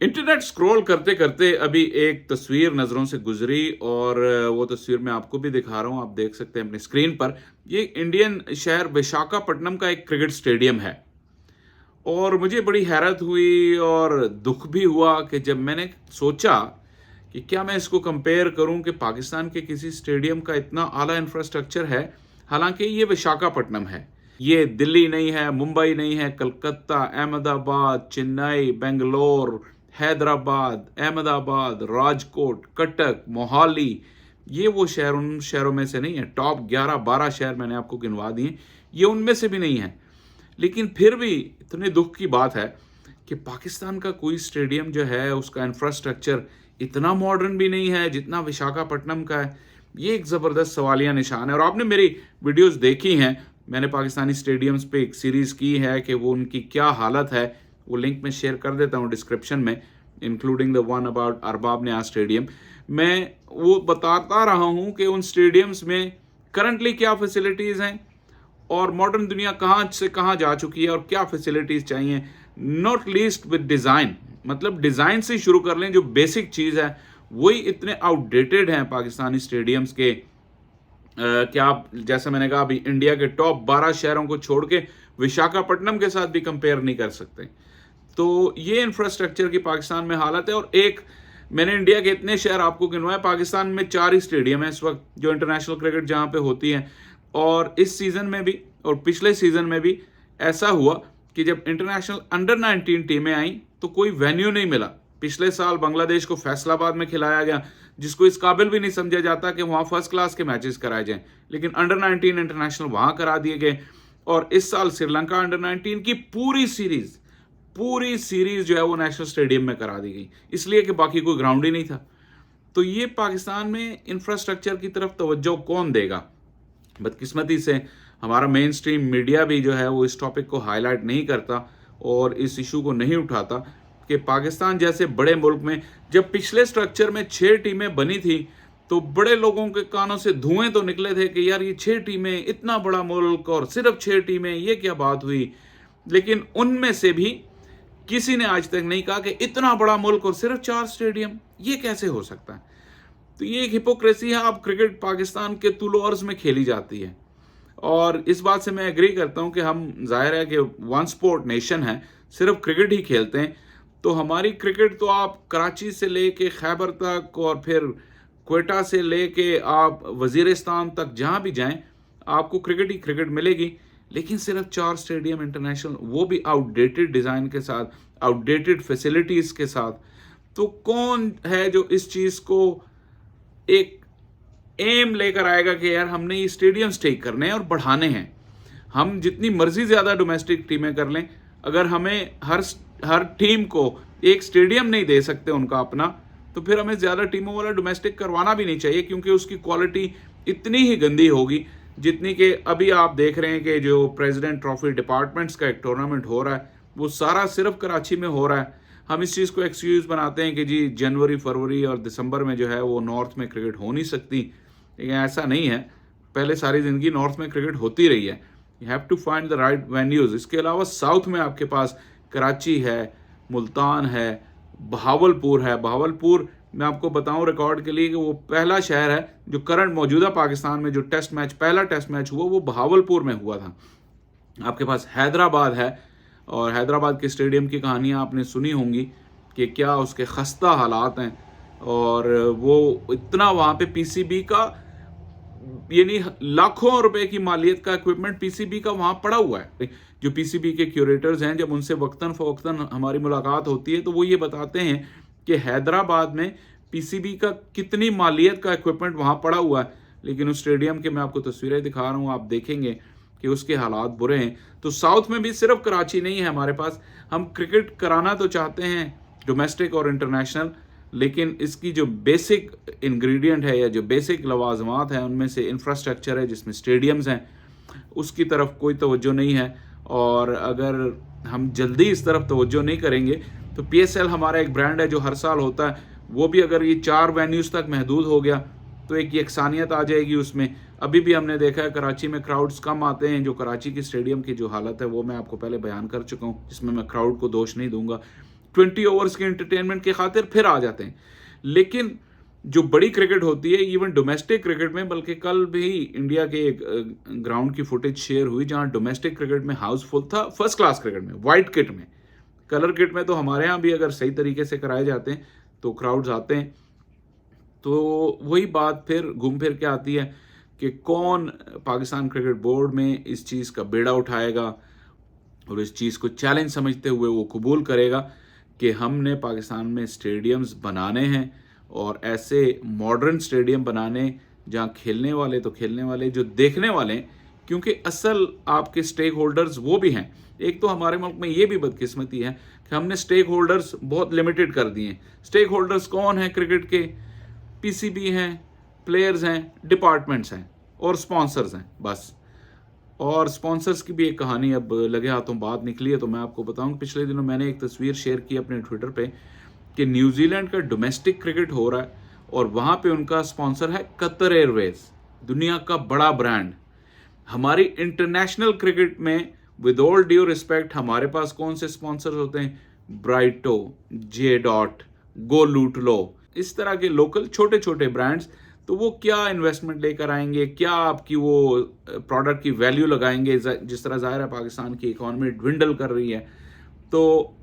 Internet scroll करते करते अभी एक तस्वीर नज़रों से गुजरी और वो तस्वीर मैं आपको भी दिखा रहा हूँ, आप देख सकते हैं अपनी स्क्रीन पर। ये इंडियन शहर विशाखापट्टनम का एक क्रिकेट स्टेडियम है और मुझे बड़ी हैरत हुई और दुख भी हुआ कि जब मैंने सोचा कि क्या मैं इसको कंपेयर करूं कि पाकिस्तान के किसी स्टेडियम का इतना आला इंफ्रास्ट्रक्चर है, हालांकि ये विशाखापट्टनम है। ये दिल्ली नहीं है, मुंबई नहीं है, कलकत्ता, अहमदाबाद, चेन्नई, बेंगलोर, हैदराबाद, अहमदाबाद, राजकोट, कटक, मोहाली, ये वो शहर उन शहरों में से नहीं है। टॉप 11-12 शहर मैंने आपको गिनवा दिए, ये उनमें से भी नहीं है। लेकिन फिर भी इतने दुख की बात है कि पाकिस्तान का कोई स्टेडियम जो है उसका इंफ्रास्ट्रक्चर इतना मॉडर्न भी नहीं है जितना विशाखापट्टनम का है। ये एक ज़बरदस्त सवालिया निशान है और आपने मेरी वीडियोस देखी हैं। मैंने पाकिस्तानी स्टेडियम्स पे एक सीरीज़ की है कि वो उनकी क्या हालत है। वो लिंक मैं शेयर कर देता हूँ डिस्क्रिप्शन में, including the one about Arbab Niaz stadium. मैं वो बताता रहा हूँ कि उन स्टेडियम्स में करंटली क्या फैसिलिटीज़ हैं और मॉडर्न दुनिया कहाँ से कहाँ जा चुकी है और क्या फैसिलिटीज़ चाहिए। नॉट लीस्ट विद डिज़ाइन, मतलब डिज़ाइन से शुरू कर लें। जो बेसिक चीज़ है वही इतने आउटडेटेड हैं पाकिस्तानी स्टेडियम्स के कि आप, जैसे मैंने कहा, अभी इंडिया के टॉप 12 शहरों को छोड़ के विशाखापट्टनम के साथ भी कंपेयर नहीं कर सकते। तो ये इंफ्रास्ट्रक्चर की पाकिस्तान में हालत है। और एक, मैंने इंडिया के इतने शहर आपको गिनवाए, पाकिस्तान में 4 ही स्टेडियम है इस वक्त जो इंटरनेशनल क्रिकेट जहाँ पे होती है। और इस सीज़न में भी और पिछले सीज़न में भी ऐसा हुआ कि जब इंटरनेशनल अंडर 19 टीमें आई तो कोई वेन्यू नहीं मिला। पिछले साल बांग्लादेश को फैसलाबाद में खिलाया गया, जिसको इस काबिल भी नहीं समझा जाता कि वहाँ फर्स्ट क्लास के मैचेस कराए जाएं, लेकिन अंडर 19 इंटरनेशनल वहाँ करा दिए गए। और इस साल श्रीलंका अंडर 19 की पूरी सीरीज जो है वो नेशनल स्टेडियम में करा दी गई, इसलिए कि बाकी कोई ग्राउंड ही नहीं था। तो ये पाकिस्तान में इंफ्रास्ट्रक्चर की तरफ तवज्जो कौन देगा? बदकिस्मती से हमारा मेन स्ट्रीम मीडिया भी जो है वो इस टॉपिक को हाईलाइट नहीं करता और इस इशू को नहीं उठाता कि पाकिस्तान जैसे बड़े मुल्क में जब पिछले स्ट्रक्चर में 6 टीमें बनी थी तो बड़े लोगों के कानों से धुएं तो निकले थे कि यार ये 6 टीमें, इतना बड़ा मुल्क और सिर्फ 6 टीमें, ये क्या बात हुई। लेकिन उनमें से भी किसी ने आज तक नहीं कहा कि इतना बड़ा मुल्क और सिर्फ 4 स्टेडियम, ये कैसे हो सकता है। तो ये एक हिपोक्रेसी है। अब क्रिकेट पाकिस्तान के तुलो अर्ज में खेली जाती है और इस बात से मैं एग्री करता हूं कि हम, जाहिर है कि वन स्पोर्ट नेशन है, सिर्फ क्रिकेट ही खेलते हैं। तो हमारी क्रिकेट तो आप कराची से लेके खैबर तक और फिर क्वेटा से लेके आप वजीरिस्तान तक जहां भी जाएं आपको क्रिकेट ही क्रिकेट मिलेगी। लेकिन सिर्फ 4 स्टेडियम इंटरनेशनल, वो भी आउटडेटेड डिज़ाइन के साथ, आउटडेटेड फैसिलिटीज़ के साथ। तो कौन है जो इस चीज़ को एक एम लेकर आएगा कि यार हमने ये स्टेडियम ठीक करने हैं और बढ़ाने हैं। हम जितनी मर्जी ज़्यादा डोमेस्टिक टीमें कर लें, अगर हमें हर टीम को एक स्टेडियम नहीं दे सकते उनका अपना, तो फिर हमें ज़्यादा टीमों वाला डोमेस्टिक करवाना भी नहीं चाहिए, क्योंकि उसकी क्वालिटी इतनी ही गंदी होगी जितनी कि अभी आप देख रहे हैं कि जो प्रेसिडेंट ट्रॉफी डिपार्टमेंट्स का एक टूर्नामेंट हो रहा है वो सारा सिर्फ कराची में हो रहा है। हम इस चीज़ को एक्सक्यूज़ बनाते हैं कि जी जनवरी, फरवरी और दिसंबर में जो है वो नॉर्थ में क्रिकेट हो नहीं सकती, लेकिन ऐसा नहीं है। पहले सारी ज़िंदगी नॉर्थ में क्रिकेट होती रही है। You have to find the right venues. इसके अलावा साउथ में आपके पास कराची है, मुल्तान है, बहावलपुर है। बहावलपुर, मैं आपको बताऊं रिकॉर्ड के लिए, कि वो पहला शहर है जो करंट मौजूदा पाकिस्तान में जो टेस्ट मैच, पहला टेस्ट मैच हुआ वो बहावलपुर में हुआ था। आपके पास हैदराबाद है और हैदराबाद के स्टेडियम की कहानियाँ आपने सुनी होंगी कि क्या उसके खस्ता हालात हैं। और वो इतना वहाँ पे पीसीबी का, यानी लाखों रुपए की मालियत का इक्विपमेंट पीसीबी का वहाँ पड़ा हुआ है। जो पीसीबी के क्यूरेटर्स हैं, जब उनसे वक्तन फ़वक्तन हमारी मुलाकात होती है तो वो ये बताते हैं कि हैदराबाद में पीसीबी का कितनी मालियत का इक्विपमेंट वहाँ पड़ा हुआ है। लेकिन उस स्टेडियम के मैं आपको तस्वीरें दिखा रहा हूँ, आप देखेंगे कि उसके हालात बुरे हैं। तो साउथ में भी सिर्फ कराची नहीं है हमारे पास। हम क्रिकेट कराना तो चाहते हैं डोमेस्टिक और इंटरनेशनल, लेकिन इसकी जो बेसिक इंग्रेडिएंट है या जो बेसिक लवाजमात हैं उनमें से इंफ्रास्ट्रक्चर है, जिसमें स्टेडियम्स हैं, उसकी तरफ कोई तवज्जो नहीं है। और अगर हम जल्दी इस तरफ तवज्जो नहीं करेंगे तो पीएसएल हमारा एक ब्रांड है जो हर साल होता है, वो भी अगर ये 4 वेन्यूज़ तक महदूद हो गया तो एक यकसानियत आ जाएगी उसमें। अभी भी हमने देखा है कराची में क्राउड्स कम आते हैं। जो कराची की स्टेडियम की जो हालत है वो मैं आपको पहले बयान कर चुका हूँ, जिसमें मैं क्राउड को दोष नहीं दूंगा। 20 ओवर्स के एंटरटेनमेंट के खातिर फिर आ जाते हैं। लेकिन जो बड़ी क्रिकेट होती है, इवन डोमेस्टिक क्रिकेट में, बल्कि कल भी इंडिया के एक ग्राउंड की फुटेज शेयर हुई जहां डोमेस्टिक क्रिकेट में हाउसफुल था, फर्स्ट क्लास क्रिकेट में, वाइट किट में। कलर किट में तो हमारे यहाँ भी अगर सही तरीके से कराए जाते हैं तो क्राउड्स आते हैं। तो वही बात फिर घूम फिर के आती है कि कौन पाकिस्तान क्रिकेट बोर्ड में इस चीज़ का बेड़ा उठाएगा और इस चीज़ को चैलेंज समझते हुए वो कबूल करेगा कि हमने पाकिस्तान में स्टेडियम्स बनाने हैं, और ऐसे मॉडर्न स्टेडियम बनाने जहाँ खेलने वाले तो खेलने वाले, जो देखने वाले हैं, क्योंकि असल आपके स्टेक होल्डर्स वो भी हैं। एक तो हमारे मुल्क में ये भी बदकिस्मती है कि हमने स्टेक होल्डर्स बहुत लिमिटेड कर दिए हैं। स्टेक होल्डर्स कौन हैं क्रिकेट के? पीसीबी हैं, प्लेयर्स हैं, डिपार्टमेंट्स हैं और स्पॉन्सर्स हैं, बस। और स्पॉन्सर्स की भी एक कहानी अब लगे हाथों बात निकली है, तो मैं आपको बताऊं, पिछले दिनों मैंने एक तस्वीर शेयर की अपने ट्विटर पे कि न्यूजीलैंड का डोमेस्टिक क्रिकेट हो रहा है और वहाँ पे उनका स्पॉन्सर है कतर एयरवेज, दुनिया का बड़ा ब्रांड। हमारी इंटरनेशनल क्रिकेट में विद ऑल ड्यू रिस्पेक्ट हमारे पास कौन से स्पॉन्सर्स होते हैं? ब्राइटो, जे डॉट, गो लूट लो, इस तरह के लोकल छोटे छोटे ब्रांड्स। तो वो क्या इन्वेस्टमेंट लेकर आएंगे, क्या आपकी वो प्रोडक्ट की वैल्यू लगाएंगे? जिस तरह ज़ाहिर है पाकिस्तान की इकॉनमी ड्विंडल कर रही है, तो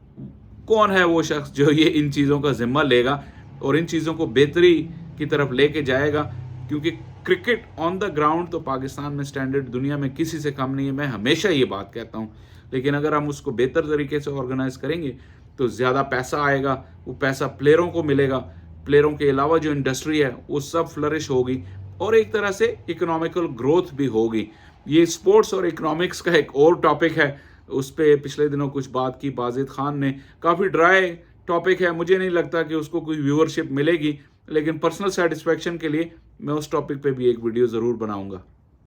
कौन है वो शख्स जो ये इन चीज़ों का जिम्मा लेगा और इन चीज़ों को बेहतरी की तरफ लेके जाएगा? क्योंकि क्रिकेट ऑन द ग्राउंड तो पाकिस्तान में स्टैंडर्ड दुनिया में किसी से कम नहीं है, मैं हमेशा ये बात कहता हूँ। लेकिन अगर हम उसको बेहतर तरीके से ऑर्गेनाइज करेंगे तो ज़्यादा पैसा आएगा, वो पैसा प्लेयरों को मिलेगा, प्लेयरों के अलावा जो इंडस्ट्री है वो सब फ्लरिश होगी और एक तरह से इकोनॉमिकल ग्रोथ भी होगी। ये स्पोर्ट्स और इकोनॉमिक्स का एक और टॉपिक है, उस पर पिछले दिनों कुछ बात की बाजिद खान ने, काफ़ी ड्राई टॉपिक है, मुझे नहीं लगता कि उसको कोई व्यूअरशिप मिलेगी, लेकिन पर्सनल सेटिस्फेक्शन के लिए मैं उस टॉपिक पे भी एक वीडियो ज़रूर बनाऊंगा।